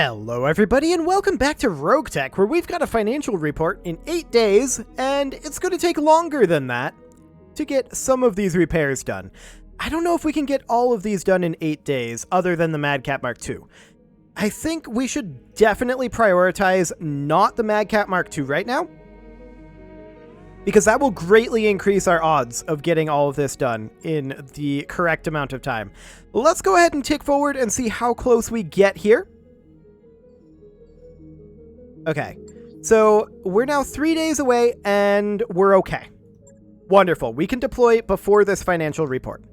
Hello everybody and welcome back to RogueTech, where we've got a financial report in 8 days, and it's going to take longer than that to get some of these repairs done. I don't know if we can get all of these done in 8 days, other than the Madcat Mark II. I think we should definitely prioritize not the Madcat Mark II right now, because that will greatly increase our odds of getting all of this done in the correct amount of time. Let's go ahead and tick forward and see how close we get here. Okay, so we're now 3 days away and we're okay. Wonderful. We can deploy before this financial report.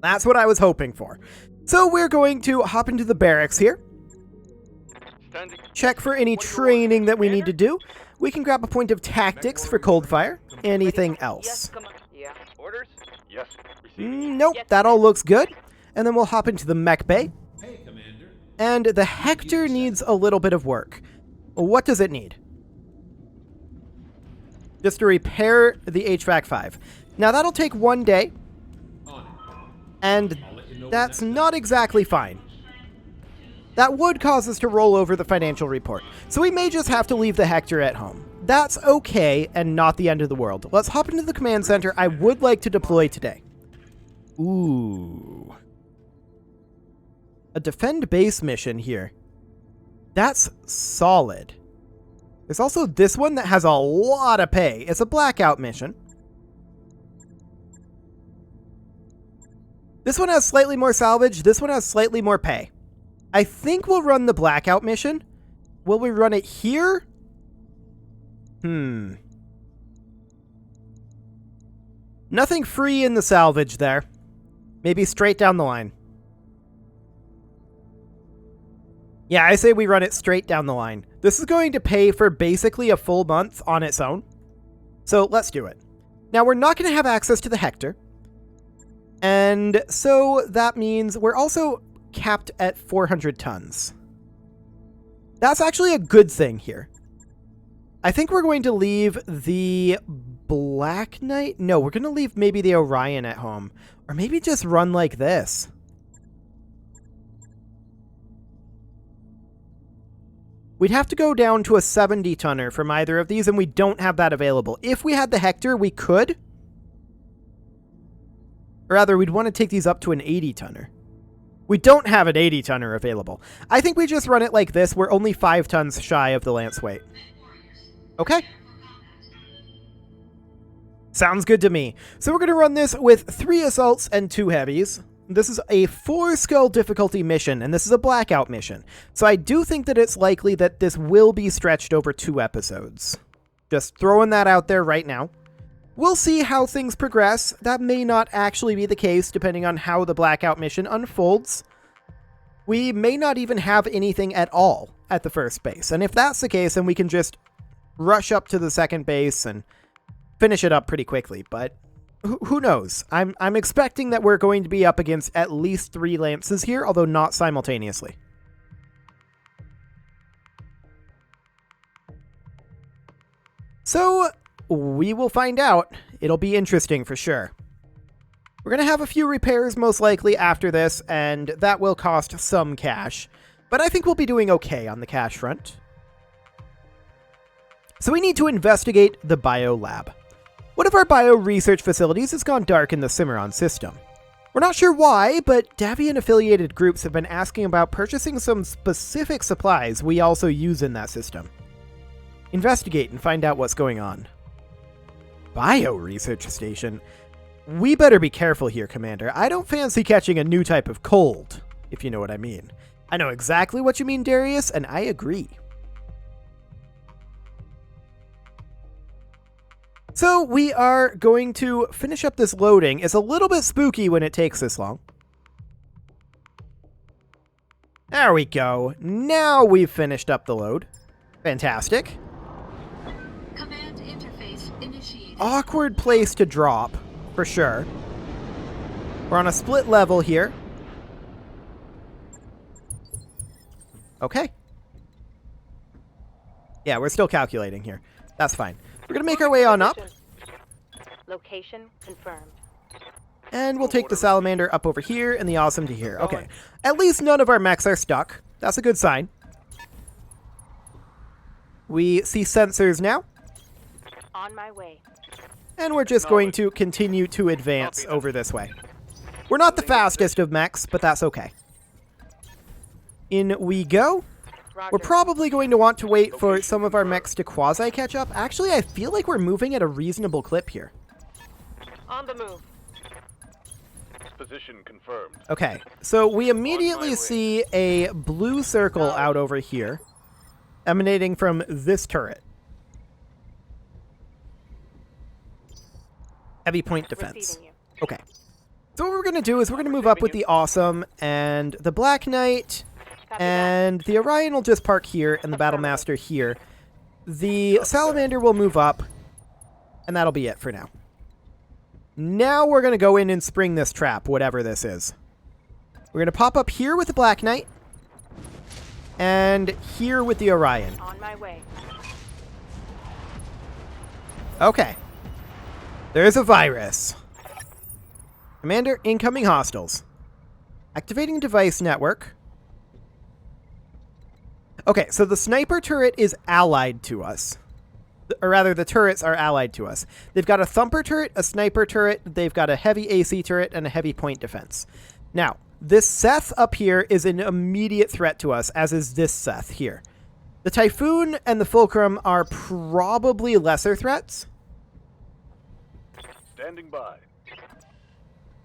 That's what I was hoping for. So we're going to hop into the barracks here. Check for any training that we need to do. We can grab a point of tactics for cold fire. Anything else? Nope, that all looks good. And then we'll hop into the mech bay. And the Hector needs a little bit of work. What does it need? Just to repair the HVAC 5. Now that'll take 1 day. And that's not exactly fine. That would cause us to roll over the financial report. So we may just have to leave the Hector at home. That's okay and not the end of the world. Let's hop into the command center. I would like to deploy today. Ooh. A defend base mission here. That's solid. There's also this one that has a lot of pay. It's a blackout mission. This one has slightly more salvage. This one has slightly more pay. I think we'll run the blackout mission. Will we run it here? Nothing free in the salvage there. Maybe straight down the line. Yeah, I say we run it straight down the line. This is going to pay for basically a full month on its own. So let's do it. Now, we're not going to have access to the Hector. And so that means we're also capped at 400 tons. That's actually a good thing here. I think we're going to leave the Black Knight. No, we're going to leave maybe the Orion at home. Or maybe just run like this. We'd have to go down to a 70-tonner from either of these, and we don't have that available. If we had the Hector, we could. Or rather, we'd want to take these up to an 80-tonner. We don't have an 80-tonner available. I think we just run it like this. We're only 5 tons shy of the lance weight. Okay. Sounds good to me. So we're going to run this with 3 assaults and 2 heavies. This is a 4-skill difficulty mission, and this is a blackout mission. So I do think that it's likely that this will be stretched over 2 episodes. Just throwing that out there right now. We'll see how things progress. That may not actually be the case, depending on how the blackout mission unfolds. We may not even have anything at all at the first base. And if that's the case, then we can just rush up to the second base and finish it up pretty quickly. But who knows? I'm expecting that we're going to be up against at least 3 lances here, although not simultaneously. So we will find out. It'll be interesting for sure. We're going to have a few repairs most likely after this, and that will cost some cash. But I think we'll be doing okay on the cash front. So we need to investigate the bio lab. One of our bio research facilities has gone dark in the Cimarron system. We're not sure why, but Davian-affiliated groups have been asking about purchasing some specific supplies we also use in that system. Investigate and find out what's going on. Bio research station? We better be careful here, Commander. I don't fancy catching a new type of cold, if you know what I mean. I know exactly what you mean, Darius, and I agree. So we are going to finish up this loading. It's a little bit spooky when it takes this long. There we go. Now we've finished up the load. Fantastic. Command interface initiated. Awkward place to drop, for sure. We're on a split level here. Okay. Yeah, we're still calculating here. That's fine. We're going to make our way on up. Location confirmed. And we'll take the Salamander up over here and the Awesome to here. Okay. At least none of our mechs are stuck. That's a good sign. We see sensors now. On my way. And we're just going to continue to advance over this way. We're not the fastest of mechs, but that's okay. In we go. Roger. We're probably going to want to wait for some of our mechs to quasi-catch up. Actually, I feel like we're moving at a reasonable clip here. On the move. Position confirmed. Okay, so we immediately see a blue circle out over here, emanating from this turret. Heavy point defense. Receiving you. Okay. So what we're going to do is we're going to move up with the Awesome and the Black Knight, Copy and the Orion will just park here and the Battlemaster here. The Salamander will move up, and that'll be it for now. Now we're going to go in and spring this trap, whatever this is. We're going to pop up here with the Black Knight, and here with the Orion. that. On my way. Okay. There's a virus. Commander, incoming hostiles. Activating device network. Okay, so the sniper turret is allied to us. Or rather, the turrets are allied to us. They've got a thumper turret, a sniper turret, they've got a heavy AC turret, and a heavy point defense. Now, this Seth up here is an immediate threat to us, as is this Seth here. The Typhoon and the Fulcrum are probably lesser threats. Standing by.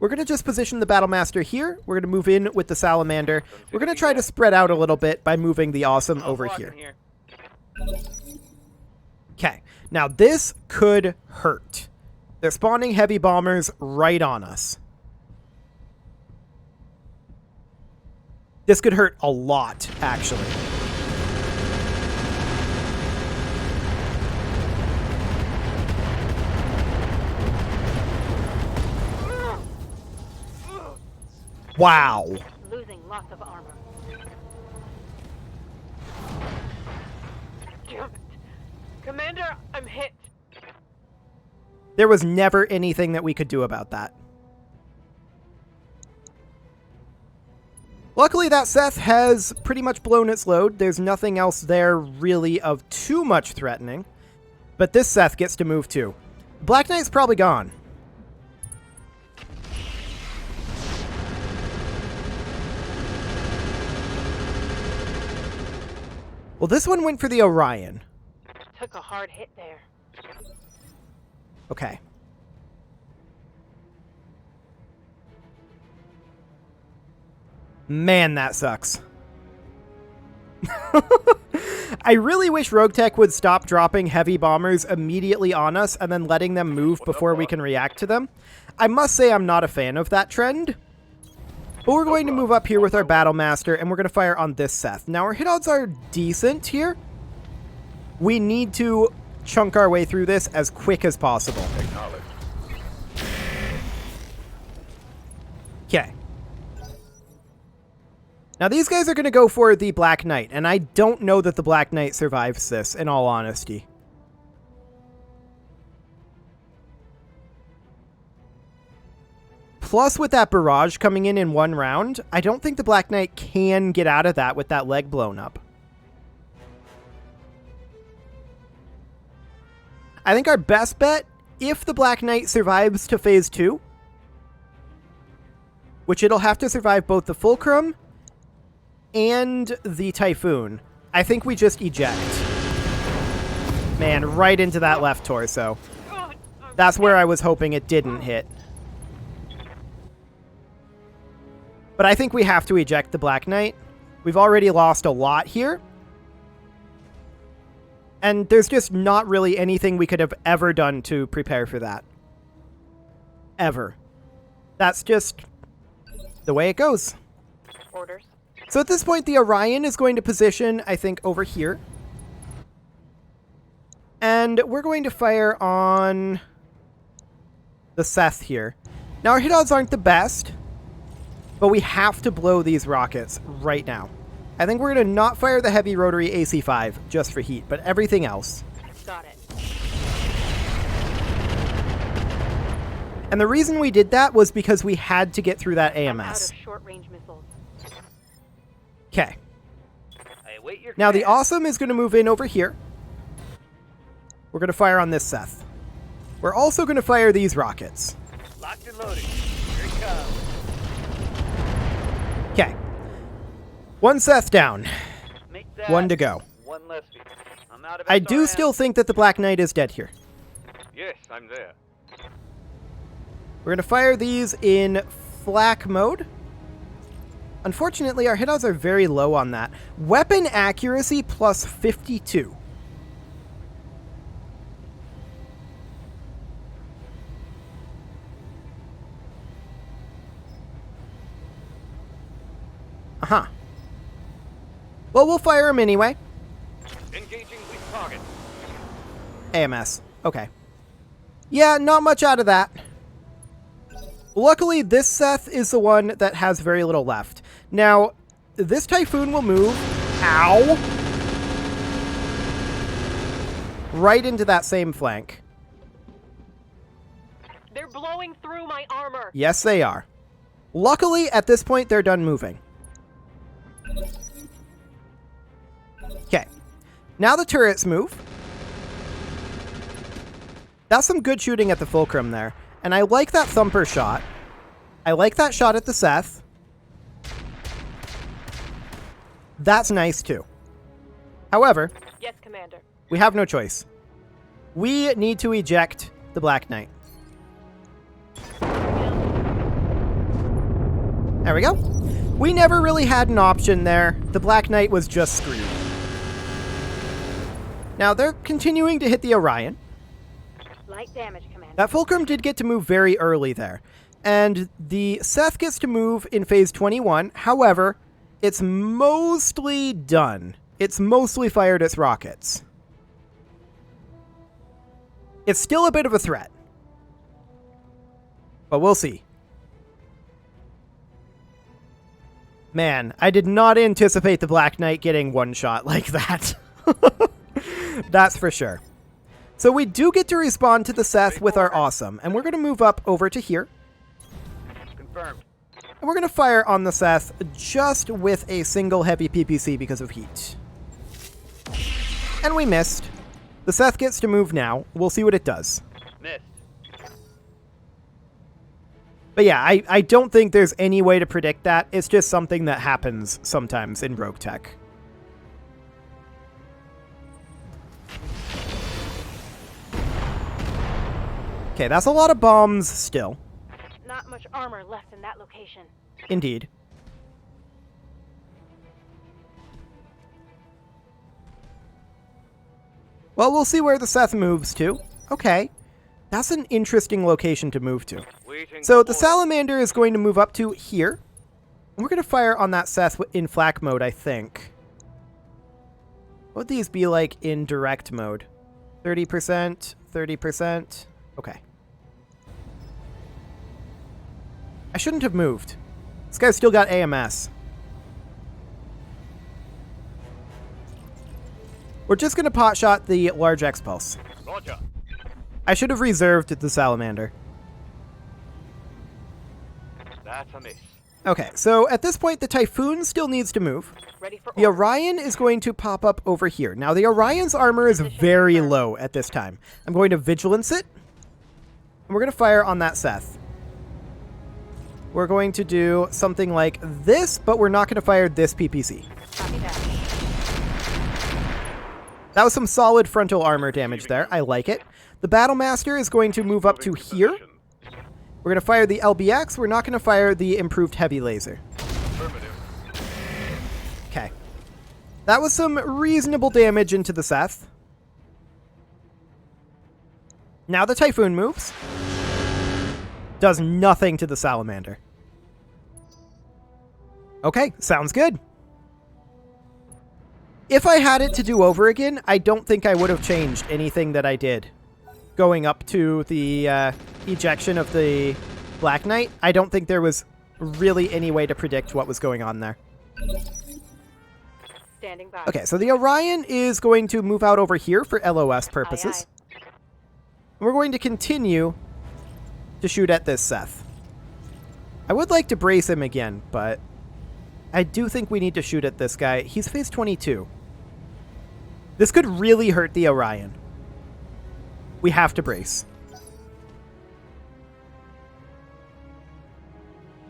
We're going to just position the Battlemaster here. We're going to move in with the Salamander. We're going to try to spread out a little bit by moving the Awesome over here. Okay, now this could hurt. They're spawning heavy bombers right on us. This could hurt a lot, actually. Wow. Losing lots of armor. Damn it. Commander, I'm hit. There was never anything that we could do about that. Luckily, that Seth has pretty much blown its load. There's nothing else there really of too much threatening. But this Seth gets to move too. Black Knight's probably gone. Well, this one went for the Orion. Took a hard hit there. Okay. Man, that sucks. I really wish RogueTech would stop dropping heavy bombers immediately on us and then letting them move before we can react to them. I must say I'm not a fan of that trend. But we're going to move up here with our Battlemaster, and we're going to fire on this Seth. Now, our hit odds are decent here. We need to chunk our way through this as quick as possible. Okay. Now, these guys are going to go for the Black Knight, and I don't know that the Black Knight survives this, in all honesty. Plus, with that barrage coming in one round, I don't think the Black Knight can get out of that with that leg blown up. I think our best bet, if the Black Knight survives to phase 2, which it'll have to survive both the Fulcrum and the Typhoon, I think we just eject. Man, right into that left torso. That's where I was hoping it didn't hit. But I think we have to eject the Black Knight. We've already lost a lot here. And there's just not really anything we could have ever done to prepare for that. Ever. That's just the way it goes. Orders. So at this point, the Orion is going to position, I think, over here. And we're going to fire on the Seth here. Now, our hit odds aren't the best, but we have to blow these rockets right now. I think we're going to not fire the heavy rotary AC-5 just for heat, but everything else. Got it. And the reason we did that was because we had to get through that I'm out AMS. of short-range missiles. Okay. Wait your Now the command. Awesome is going to move in over here. We're going to fire on this Seth. We're also going to fire these rockets. Locked and loaded. Here it comes. Okay. One Seth down. Make that One to go. one less. I'm out of I do SRM. still think that the Black Knight is dead here. Yes, I'm there. We're going to fire these in flak mode. Unfortunately, our hit odds are very low on that. Weapon accuracy plus 52. Uh-huh. Well, we'll fire him anyway. Engaging weak target. AMS. Okay. Yeah, not much out of that. Luckily, this Seth is the one that has very little left. Now, this Typhoon will move. Ow! Right into that same flank. They're blowing through my armor. Yes, they are. Luckily, at this point, they're done moving. Okay. Now the turrets move. That's some good shooting at the Fulcrum there. And I like that Thumper shot. I like that shot at the Seth. That's nice too. However, Yes, Commander. we have no choice. We need to eject the Black Knight. There we go. We never really had an option there. The Black Knight was just screwed. Now they're continuing to hit the Orion. Light damage, Commander. That Fulcrum did get to move very early there. And the Seth gets to move in phase 21. However, it's mostly done. It's mostly fired its rockets. It's still a bit of a threat. But we'll see. Man, I did not anticipate the Black Knight getting one shot like that. That's for sure. So we do get to respond to the Seth with our Awesome, and we're going to move up over to here. Confirmed. And we're going to fire on the Seth just with a single heavy PPC because of heat. And we missed. The Seth gets to move now. We'll see what it does. Missed. But yeah, I don't think there's any way to predict that. It's just something that happens sometimes in RogueTech. Okay, that's a lot of bombs still. Not much armor left in that location. Indeed. Well, we'll see where the Seth moves to. Okay. That's an interesting location to move to. Waiting So for the orders. Salamander is going to move up to here. And we're going to fire on that Seth in flak mode, I think. What would these be like in direct mode? 30%, 30%. Okay. I shouldn't have moved. This guy's still got AMS. We're just going to pot shot the large X-Pulse. Roger. I should have reserved the Salamander. That's a miss. Okay, so at this point, the Typhoon still needs to move. Ready for The orders. Orion is going to pop up over here. Now, the Orion's armor is very low at this time. I'm going to Vigilance it. And we're going to fire on that Seth. We're going to do something like this, but we're not going to fire this PPC. Copy that. That was some solid frontal armor damage there. I like it. The Battlemaster is going to move up to here. We're going to fire the LBX. We're not going to fire the improved heavy laser. Okay. That was some reasonable damage into the Seth. Now the Typhoon moves. Does nothing to the Salamander. Okay, sounds good. If I had it to do over again, I don't think I would have changed anything that I did. Going up to the ejection of the Black Knight, I don't think there was really any way to predict what was going on there. Standing by. Okay, so the Orion is going to move out over here for LOS purposes. Aye, We're going to continue to shoot at this Seth. I would like to brace him again, but I do think we need to shoot at this guy. He's phase 22. This could really hurt the Orion. We have to brace.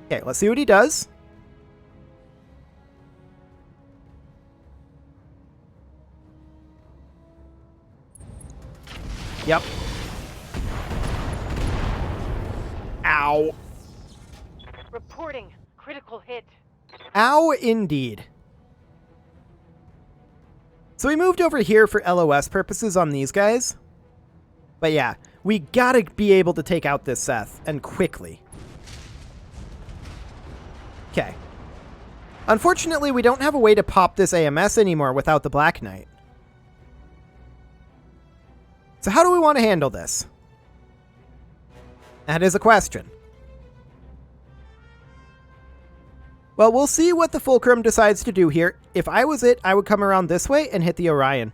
Okay, let's see what he does. Yep. Ow. Reporting. Critical hit. Ow, indeed. So we moved over here for LOS purposes on these guys. But yeah, we gotta be able to take out this Seth, and quickly. Okay. Unfortunately, we don't have a way to pop this AMS anymore without the Black Knight. So how do we want to handle this? That is a question. Well, we'll see what the Fulcrum decides to do here. If I was it, I would come around this way and hit the Orion.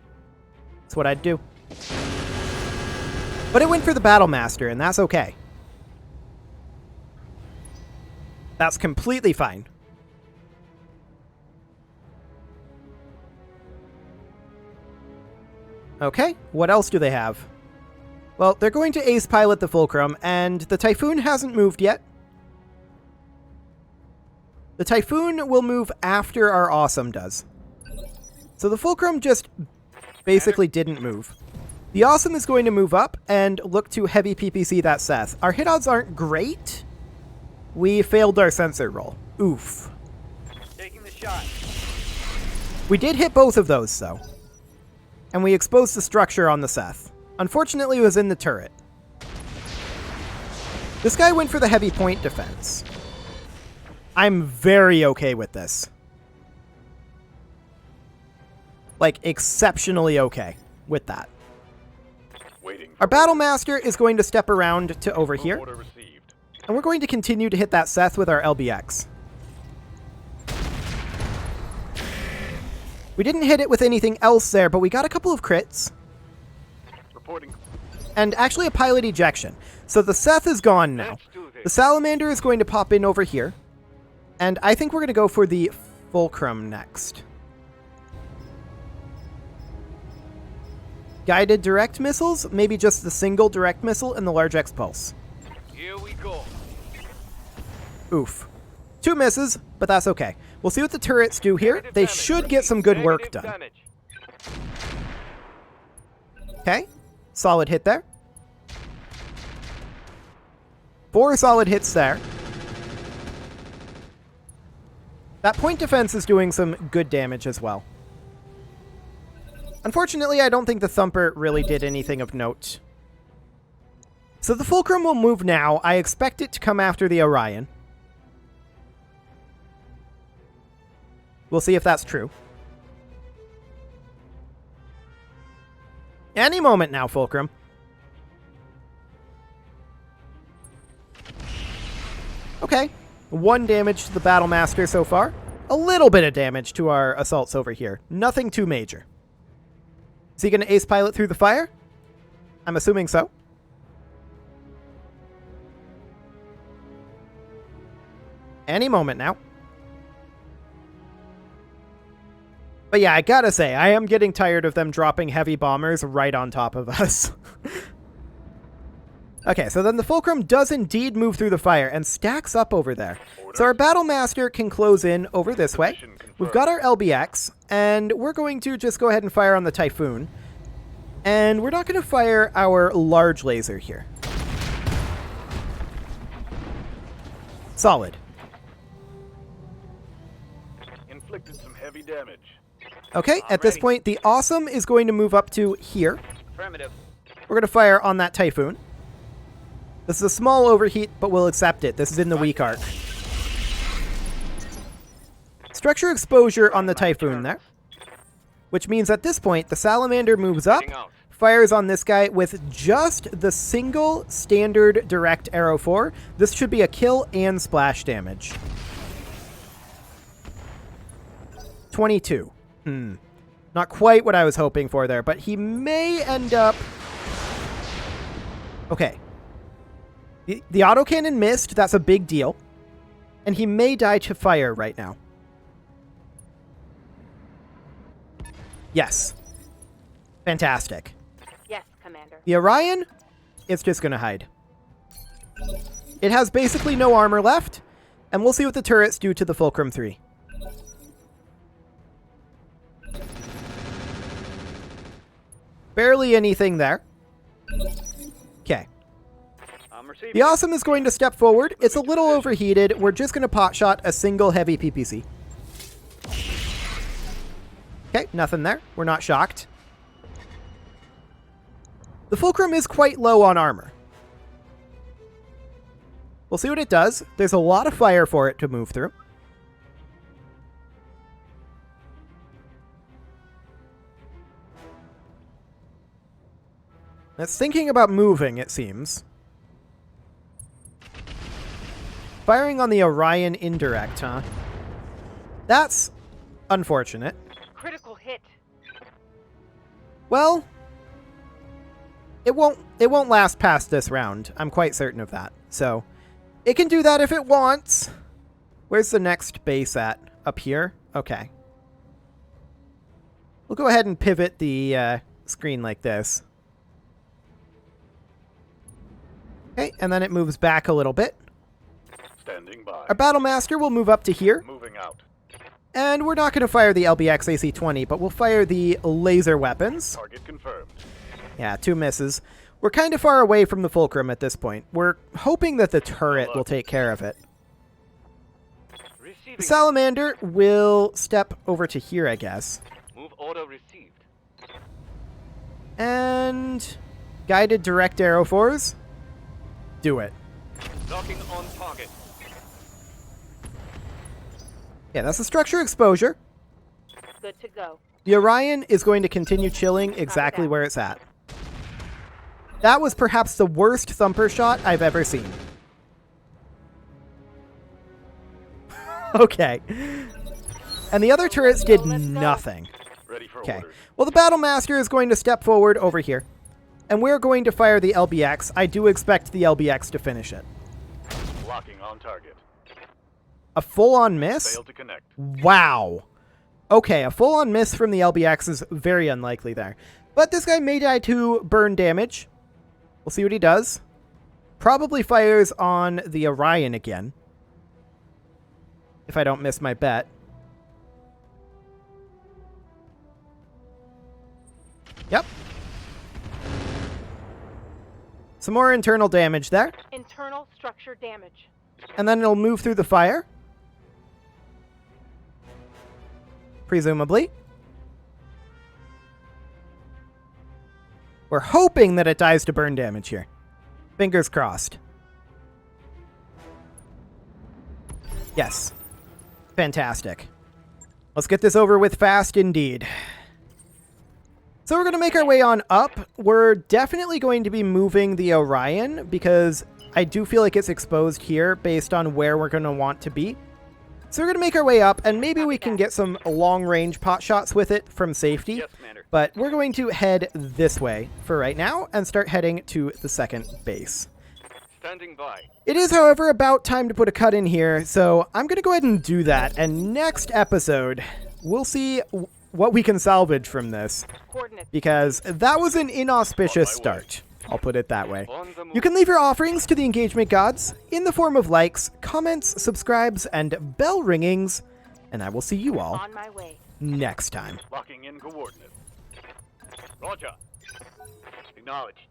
That's what I'd do. But it went for the Battle Master, and that's okay. That's completely fine. Okay, what else do they have? Well, they're going to ace pilot the Fulcrum, and the Typhoon hasn't moved yet. The Typhoon will move after our Awesome does. So the Fulcrum just basically didn't move. The Awesome is going to move up and look to heavy PPC that Seth. Our hit odds aren't great. We failed our sensor roll. Oof. Taking the shot. We did hit both of those, though. And we exposed the structure on the Seth. Unfortunately, it was in the turret. This guy went for the heavy point defense. I'm very okay with this. Like, exceptionally okay with that. Our Battle Master is going to step around to over here. And we're going to continue to hit that Seth with our LBX. We didn't hit it with anything else there, but we got a couple of crits. Reporting. And actually a pilot ejection. So the Seth is gone now. The Salamander is going to pop in over here. And I think we're going to go for the Fulcrum next. Guided direct missiles? Maybe just the single direct missile and the large X-Pulse. Here we go. Oof. 2 misses, but that's okay. We'll see what the turrets do here. They should get some good work done. Okay. Solid hit there. 4 solid hits there. That point defense is doing some good damage as well. Unfortunately, I don't think the Thumper really did anything of note. So the Fulcrum will move now. I expect it to come after the Orion. We'll see if that's true. Any moment now, Fulcrum. Okay. 1 damage to the Battle Master so far. A little bit of damage to our assaults over here. Nothing too major. Is he going to ace pilot through the fire? I'm assuming so. Any moment now. But yeah, I gotta say, I am getting tired of them dropping heavy bombers right on top of us. Okay, so then the Fulcrum does indeed move through the fire and stacks up over there. So our Battle Master can close in over this way. We've got our LBX, and we're going to just go ahead and fire on the Typhoon. And we're not going to fire our large laser here. Solid. Inflicted some heavy damage. Okay, at this point, the Awesome is going to move up to here. Affirmative. We're going to fire on that Typhoon. This is a small overheat, but we'll accept it. This is in the weak arc. Structure exposure on the Typhoon there. Which means at this point, the Salamander moves up, fires on this guy with just the single standard direct arrow 4. This should be a kill and splash damage. 22. Not quite what I was hoping for there, but he may end up... Okay. The autocannon missed. That's a big deal. And he may die to fire right now. Yes. Fantastic. Yes, Commander. The Orion, it's just going to hide. It has basically no armor left, and we'll see what the turrets do to the Fulcrum 3. Barely anything there. Okay. I'm receiving. The Awesome is going to step forward. It's a little overheated. We're just going to potshot a single heavy PPC. Okay, nothing there. We're not shocked. The Fulcrum is quite low on armor. We'll see what it does. There's a lot of fire for it to move through. It's thinking about moving, it seems. Firing on the Orion indirect, huh? That's unfortunate. Critical hit. Well, it won't last past this round. I'm quite certain of that. So, it can do that if it wants. Where's the next base at? Up here? Okay. We'll go ahead and pivot the screen like this. Okay, and then it moves back a little bit. Standing by. Our Battle Master will move up to here. Moving out. And we're not going to fire the LBX AC-20, but we'll fire the laser weapons. Target confirmed. Yeah, 2 misses. We're kind of far away from the Fulcrum at this point. We're hoping that the turret will take care of it. Receiving. The Salamander will step over to here, I guess. Move order received. And guided direct arrow fours. Do it. Docking on target. Yeah, that's a structure exposure. Good to go. The Orion is going to continue chilling exactly where it's at. That was perhaps the worst thumper shot I've ever seen. Okay. And the other turrets did nothing. Ready for Okay. orders. Well, the Battle Master is going to step forward over here. And we're going to fire the LBX. I do expect the LBX to finish it. Locking on target. A full-on miss? Failed to connect. Wow. Okay, a full-on miss from the LBX is very unlikely there. But this guy may die to burn damage. We'll see what he does. Probably fires on the Orion again. If I don't miss my bet. Yep. Some more internal damage there. Internal structure damage. And then it'll move through the fire. Presumably. We're hoping that it dies to burn damage here. Fingers crossed. Yes. Fantastic. Let's get this over with fast indeed. So we're going to make our way on up. We're definitely going to be moving the Orion because I do feel like it's exposed here based on where we're going to want to be. So we're going to make our way up, and maybe we can get some long-range pot shots with it from safety. Yes, Commander. But we're going to head this way for right now and start heading to the second base. Standing by. It is, however, about time to put a cut in here, so I'm going to go ahead and do that. And next episode, we'll see what we can salvage from this, Coordinates. because that was an inauspicious On my way. start. I'll put it that way. On the move. You can leave your offerings to the engagement gods in the form of likes, comments, subscribes, and bell ringings, and I will see you all On my way. next time. Locking in coordinates. Roger. Acknowledged.